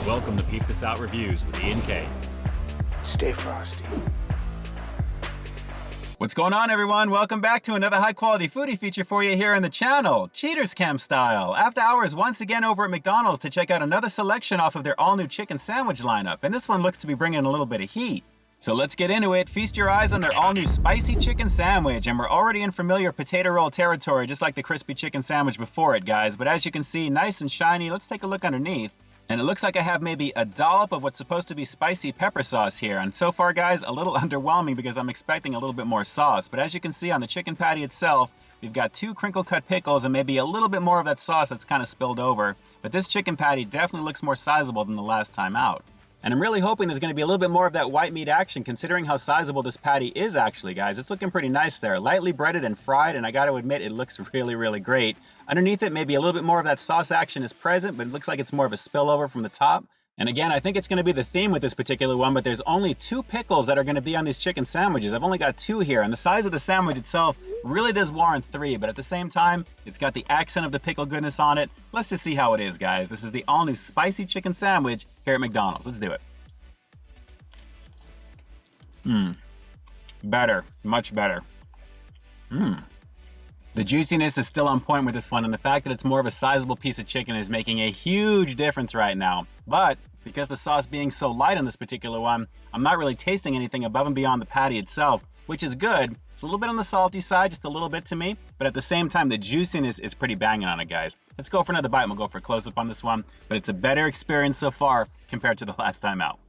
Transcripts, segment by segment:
Welcome to Peep This Out Reviews with Ian K. Stay frosty. What's going on, everyone? Welcome back to another high-quality foodie feature for you here on the channel, Cheaters Camp style. After hours once again over at McDonald's to check out another selection off of their all-new chicken sandwich lineup, and this one looks to be bringing a little bit of heat. So let's get into it. Feast your eyes on their all-new spicy chicken sandwich, and we're already in familiar potato roll territory, just like the crispy chicken sandwich before it, guys. But as you can see, nice and shiny. Let's take a look underneath. And it looks like I have maybe a dollop of what's supposed to be spicy pepper sauce here. And so far, guys, a little underwhelming because I'm expecting a little bit more sauce. But as you can see on the chicken patty itself, we've got 2 crinkle cut pickles and maybe a little bit more of that sauce that's kind of spilled over. But this chicken patty definitely looks more sizable than the last time out. And I'm really hoping there's going to be a little bit more of that white meat action, considering how sizable this patty is actually, guys. It's looking pretty nice there. Lightly breaded and fried, and I got to admit, it looks really, really great. Underneath it, maybe a little bit more of that sauce action is present, but it looks like it's more of a spillover from the top. And again, I think it's going to be the theme with this particular one, but there's only 2 pickles that are going to be on these chicken sandwiches. I've only got 2 here, and the size of the sandwich itself really does warrant 3, but at the same time, it's got the accent of the pickle goodness on it. Let's just see how it is, guys. This is the all-new spicy chicken sandwich here at McDonald's. Let's do it. Better, much better. The juiciness is still on point with this one, and the fact that it's more of a sizable piece of chicken is making a huge difference right now. But because the sauce being so light on this particular one, I'm not really tasting anything above and beyond the patty itself, which is good. It's a little bit on the salty side, just a little bit to me, but at the same time, the juiciness is pretty banging on it, guys. Let's go for another bite, and we'll go for a close-up on this one, but it's a better experience so far compared to the last time out.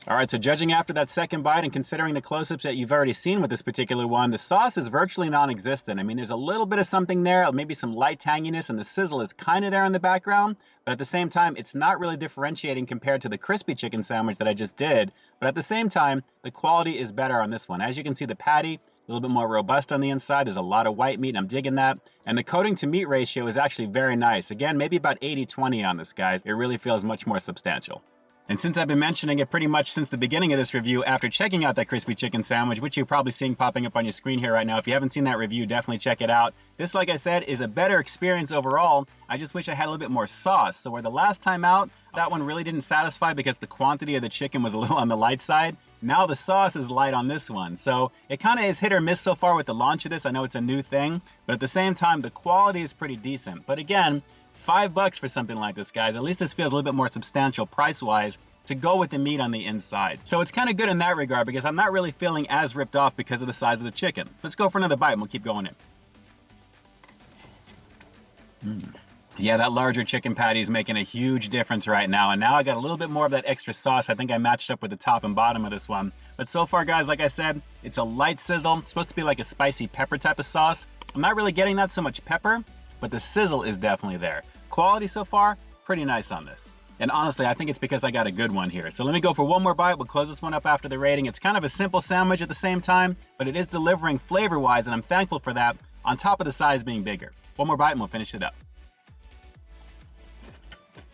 All right, so judging after that second bite and considering the close-ups that you've already seen with this particular one, the sauce is virtually non-existent. I mean, there's a little bit of something there, maybe some light tanginess, and the sizzle is kind of there in the background, but at the same time, it's not really differentiating compared to the crispy chicken sandwich that I just did. But at the same time, the quality is better on this one. As you can see, the patty, a little bit more robust on the inside. There's a lot of white meat, and I'm digging that. And the coating to meat ratio is actually very nice. Again, maybe about 80-20 on this, guys. It really feels much more substantial. And since I've been mentioning it pretty much since the beginning of this review, after checking out that crispy chicken sandwich, which you're probably seeing popping up on your screen here right now, if you haven't seen that review, definitely check it out. This, like I said, is a better experience overall. I just wish I had a little bit more sauce. So where the last time out, that one really didn't satisfy because the quantity of the chicken was a little on the light side. Now the sauce is light on this one. So it kind of is hit or miss so far with the launch of this. I know it's a new thing, but at the same time, the quality is pretty decent. But again, $5 for something like this, guys. At least this feels a little bit more substantial price-wise to go with the meat on the inside. So it's kind of good in that regard because I'm not really feeling as ripped off because of the size of the chicken. Let's go for another bite and we'll keep going in. Yeah, that larger chicken patty is making a huge difference right now. And now I got a little bit more of that extra sauce. I think I matched up with the top and bottom of this one. But so far, guys, like I said, it's a light sizzle. It's supposed to be like a spicy pepper type of sauce. I'm not really getting that so much pepper, but the sizzle is definitely there. Quality so far, pretty nice on this. And honestly, I think it's because I got a good one here. So let me go for one more bite. We'll close this one up after the rating. It's kind of a simple sandwich at the same time, but it is delivering flavor-wise, and I'm thankful for that, on top of the size being bigger. One more bite and we'll finish it up.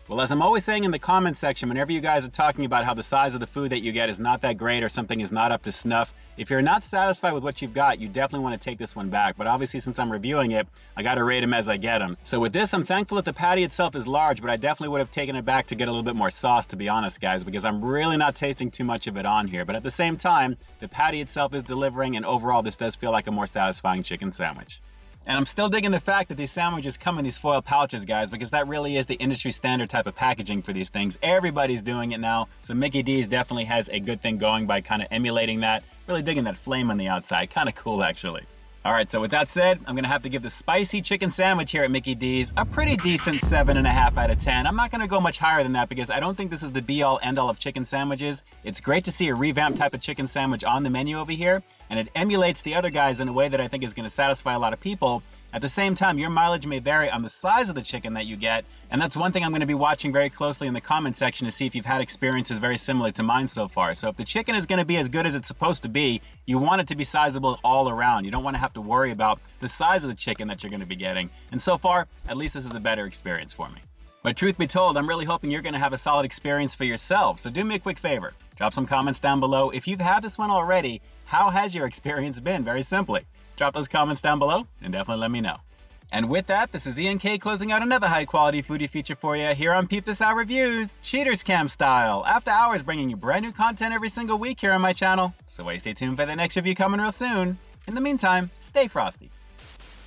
Well, as I'm always saying in the comments section, whenever you guys are talking about how the size of the food that you get is not that great or something is not up to snuff, if you're not satisfied with what you've got, you definitely want to take this one back. But obviously, since I'm reviewing it, I got to rate them as I get them. So with this, I'm thankful that the patty itself is large, but I definitely would have taken it back to get a little bit more sauce, to be honest, guys, because I'm really not tasting too much of it on here. But at the same time, the patty itself is delivering, and overall, this does feel like a more satisfying chicken sandwich. And I'm still digging the fact that these sandwiches come in these foil pouches, guys, because that really is the industry standard type of packaging for these things. Everybody's doing it now, so Mickey D's definitely has a good thing going by kind of emulating that. Really digging that flame on the outside. Kind of cool, actually. All right, so with that said, I'm gonna have to give the spicy chicken sandwich here at Mickey D's a pretty decent 7.5 out of 10. I'm not gonna go much higher than that because I don't think this is the be-all, end-all of chicken sandwiches. It's great to see a revamped type of chicken sandwich on the menu over here, and it emulates the other guys in a way that I think is gonna satisfy a lot of people. At the same time, your mileage may vary on the size of the chicken that you get, and that's one thing I'm going to be watching very closely in the comment section to see if you've had experiences very similar to mine so far. So if the chicken is going to be as good as it's supposed to be, you want it to be sizable all around. You don't want to have to worry about the size of the chicken that you're going to be getting. And so far, at least this is a better experience for me. But truth be told, I'm really hoping you're going to have a solid experience for yourself. So do me a quick favor. Drop some comments down below. If you've had this one already, how has your experience been? Very simply. Drop those comments down below and definitely let me know. And with that, this is Ian K closing out another high-quality foodie feature for you here on Peep This Out Reviews, Cheaters Cam style. After hours, bringing you brand new content every single week here on my channel. So wait, stay tuned for the next review coming real soon. In the meantime, stay frosty.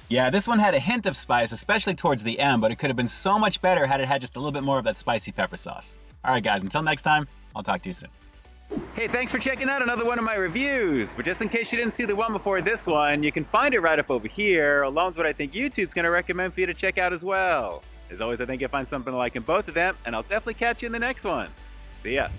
Yeah, this one had a hint of spice, especially towards the end, but it could have been so much better had it had just a little bit more of that spicy pepper sauce. All right, guys, until next time, I'll talk to you soon. Hey, thanks for checking out another one of my reviews. But just in case you didn't see the one before this one, you can find it right up over here, along with what I think YouTube's going to recommend for you to check out as well. As always, I think you'll find something to like in both of them, and I'll definitely catch you in the next one. See ya.